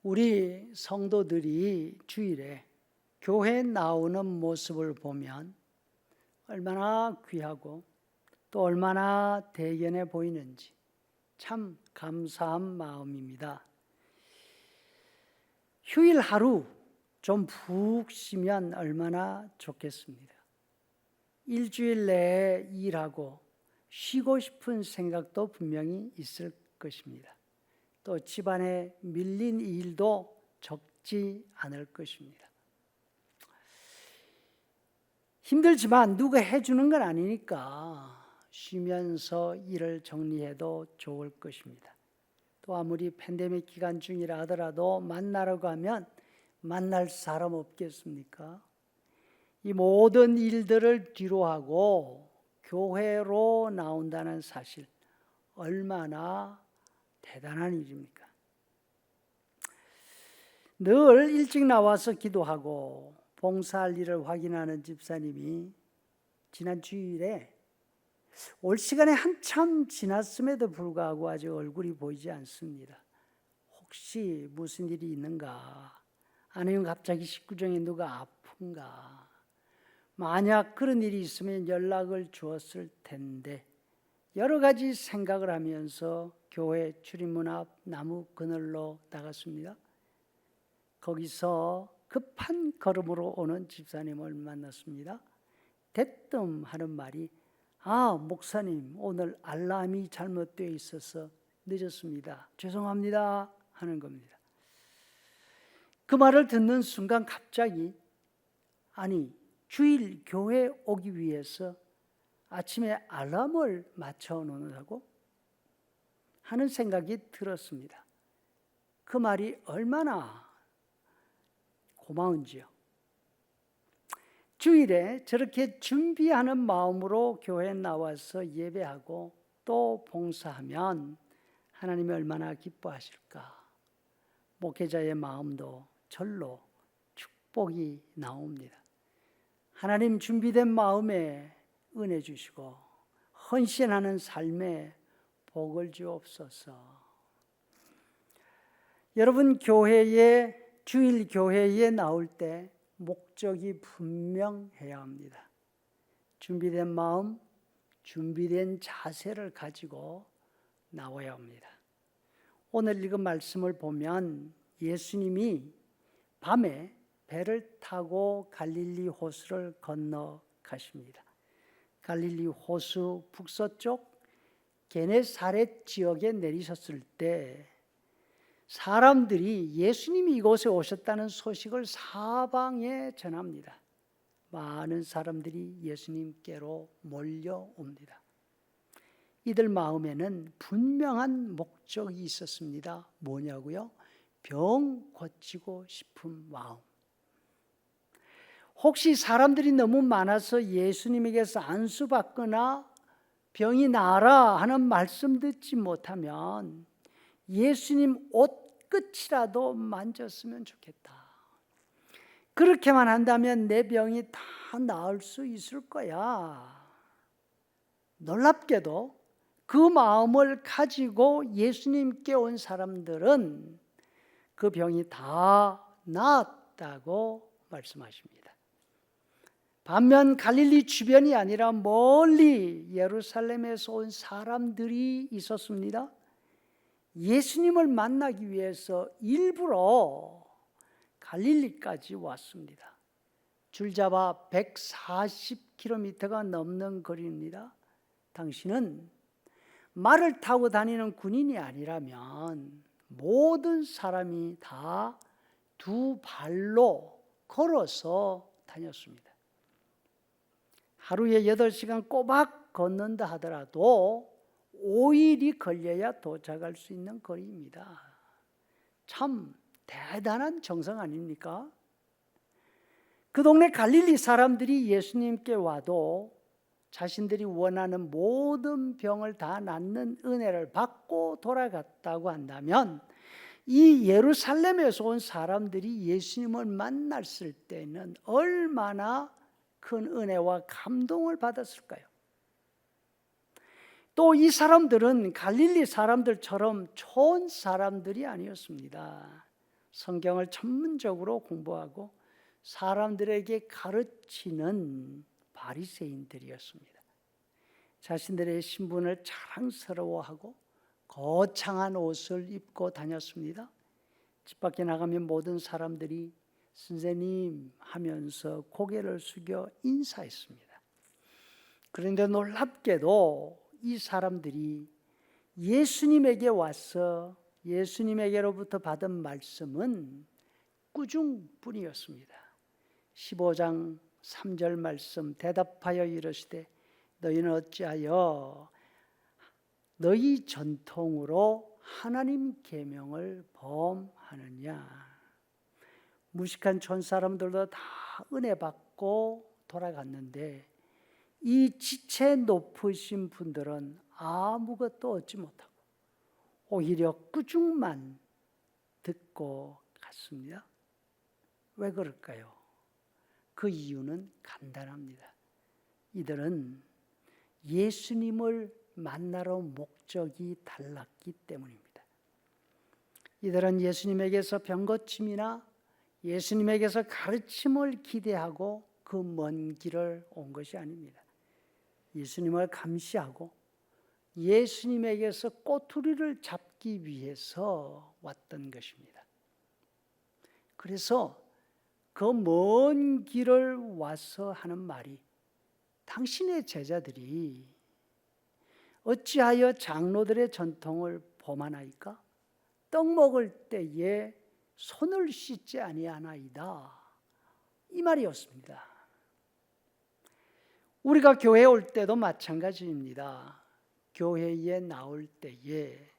우리 성도들이 주일에 교회에 나오는 모습을 보면 얼마나 귀하고 또 얼마나 대견해 보이는지 참 감사한 마음입니다. 휴일 하루 좀 푹 쉬면 얼마나 좋겠습니다. 일주일 내에 일하고 쉬고 싶은 생각도 분명히 있을 것입니다. 또 집안에 밀린 일도 적지 않을 것입니다. 힘들지만 누가 해주는 건 아니니까 쉬면서 일을 정리해도 좋을 것입니다. 또 아무리 팬데믹 기간 중이라 하더라도 만나러 가면 만날 사람 없겠습니까? 이 모든 일들을 뒤로하고 교회로 나온다는 사실 얼마나 대단한 일입니까? 늘 일찍 나와서 기도하고 봉사할 일을 확인하는 집사님이 지난 주일에 올 시간에 한참 지났음에도 불구하고 아직 얼굴이 보이지 않습니다. 혹시 무슨 일이 있는가? 아니면 갑자기 식구중에 누가 아픈가? 만약 그런 일이 있으면 연락을 주었을 텐데 여러 가지 생각을 하면서 교회 출입문 앞 나무 그늘로 나갔습니다. 거기서 급한 걸음으로 오는 집사님을 만났습니다. 대뜸 하는 말이 목사님 오늘 알람이 잘못되어 있어서 늦었습니다. 죄송합니다 하는 겁니다. 그 말을 듣는 순간 갑자기 주일 교회에 오기 위해서 아침에 알람을 맞춰 놓는다고 하는 생각이 들었습니다. 그 말이 얼마나 고마운지요. 주일에 저렇게 준비하는 마음으로 교회에 나와서 예배하고 또 봉사하면 하나님이 얼마나 기뻐하실까. 목회자의 마음도 절로 축복이 나옵니다. 하나님 준비된 마음에 은혜 주시고 헌신하는 삶에 복을 주옵소서. 여러분 주일 교회에 나올 때 목적이 분명해야 합니다. 준비된 마음, 준비된 자세를 가지고 나와야 합니다. 오늘 읽은 말씀을 보면 예수님이 밤에 배를 타고 갈릴리 호수를 건너가십니다. 갈릴리 호수 북서쪽 게네사렛 지역에 내리셨을 때 사람들이 예수님이 이곳에 오셨다는 소식을 사방에 전합니다. 많은 사람들이 예수님께로 몰려옵니다. 이들 마음에는 분명한 목적이 있었습니다. 뭐냐고요? 병 고치고 싶은 마음. 혹시 사람들이 너무 많아서 예수님에게서 안수받거나 병이 나아라 하는 말씀 듣지 못하면 예수님 옷 끝이라도 만졌으면 좋겠다. 그렇게만 한다면 내 병이 다 나을 수 있을 거야. 놀랍게도 그 마음을 가지고 예수님께 온 사람들은 그 병이 다 나았다고 말씀하십니다. 반면 갈릴리 주변이 아니라 멀리 예루살렘에서 온 사람들이 있었습니다. 예수님을 만나기 위해서 일부러 갈릴리까지 왔습니다. 줄잡아 140km가 넘는 거리입니다. 당신은 말을 타고 다니는 군인이 아니라면 모든 사람이 다 두 발로 걸어서 다녔습니다. 하루에 8시간 꼬박 걷는다 하더라도 5일이 걸려야 도착할 수 있는 거리입니다. 참 대단한 정성 아닙니까? 그 동네 갈릴리 사람들이 예수님께 와도 자신들이 원하는 모든 병을 다 낫는 은혜를 받고 돌아갔다고 한다면 이 예루살렘에서 온 사람들이 예수님을 만났을 때는 얼마나 큰 은혜와 감동을 받았을까요? 또 이 사람들은 갈릴리 사람들처럼 촌 사람들이 아니었습니다. 성경을 전문적으로 공부하고 사람들에게 가르치는 바리새인들이었습니다. 자신들의 신분을 자랑스러워하고 거창한 옷을 입고 다녔습니다. 집 밖에 나가면 모든 사람들이 선생님 하면서 고개를 숙여 인사했습니다. 그런데 놀랍게도 이 사람들이 예수님에게 와서 예수님에게로부터 받은 말씀은 꾸중뿐이었습니다. 15장 3절 말씀, 대답하여 이르시되 너희는 어찌하여 너희 전통으로 하나님 계명을 범하느냐. 무식한 촌사람들도 다 은혜 받고 돌아갔는데 이 지체 높으신 분들은 아무것도 얻지 못하고 오히려 꾸중만 듣고 갔습니다. 왜 그럴까요? 그 이유는 간단합니다. 이들은 예수님을 만나러 목적이 달랐기 때문입니다. 이들은 예수님에게서 병고침이나 예수님에게서 가르침을 기대하고 그 먼 길을 온 것이 아닙니다. 예수님을 감시하고 예수님에게서 꼬투리를 잡기 위해서 왔던 것입니다. 그래서 그 먼 길을 와서 하는 말이 당신의 제자들이 어찌하여 장로들의 전통을 범하나이까? 떡 먹을 때에 손을 씻지 아니하나이다. 이 말이었습니다. 우리가 교회에 올 때도 마찬가지입니다. 교회에 나올 때에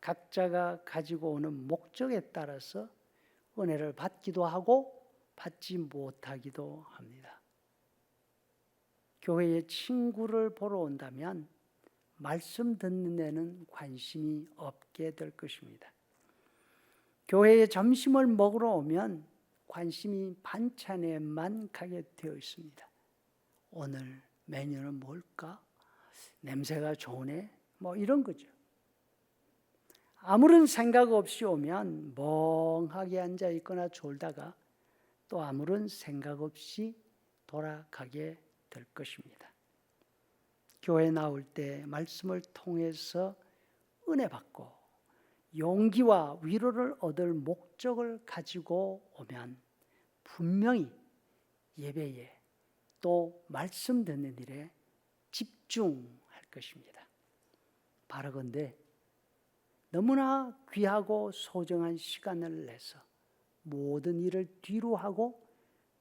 각자가 가지고 오는 목적에 따라서 은혜를 받기도 하고 받지 못하기도 합니다. 교회에 친구를 보러 온다면 말씀 듣는 데는 관심이 없게 될 것입니다. 교회에 점심을 먹으러 오면 관심이 반찬에만 가게 되어 있습니다. 오늘 메뉴는 뭘까? 냄새가 좋으네? 이런 거죠. 아무런 생각 없이 오면 멍하게 앉아 있거나 졸다가 또 아무런 생각 없이 돌아가게 될 것입니다. 교회 나올 때 말씀을 통해서 은혜 받고 용기와 위로를 얻을 목적을 가지고 오면 분명히 예배에 또 말씀 듣는 일에 집중할 것입니다. 바라건대 너무나 귀하고 소중한 시간을 내서 모든 일을 뒤로 하고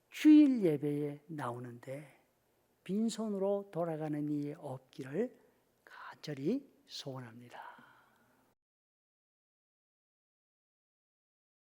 주일 예배에 나오는데 빈손으로 돌아가는 일이 없기를 간절히 소원합니다.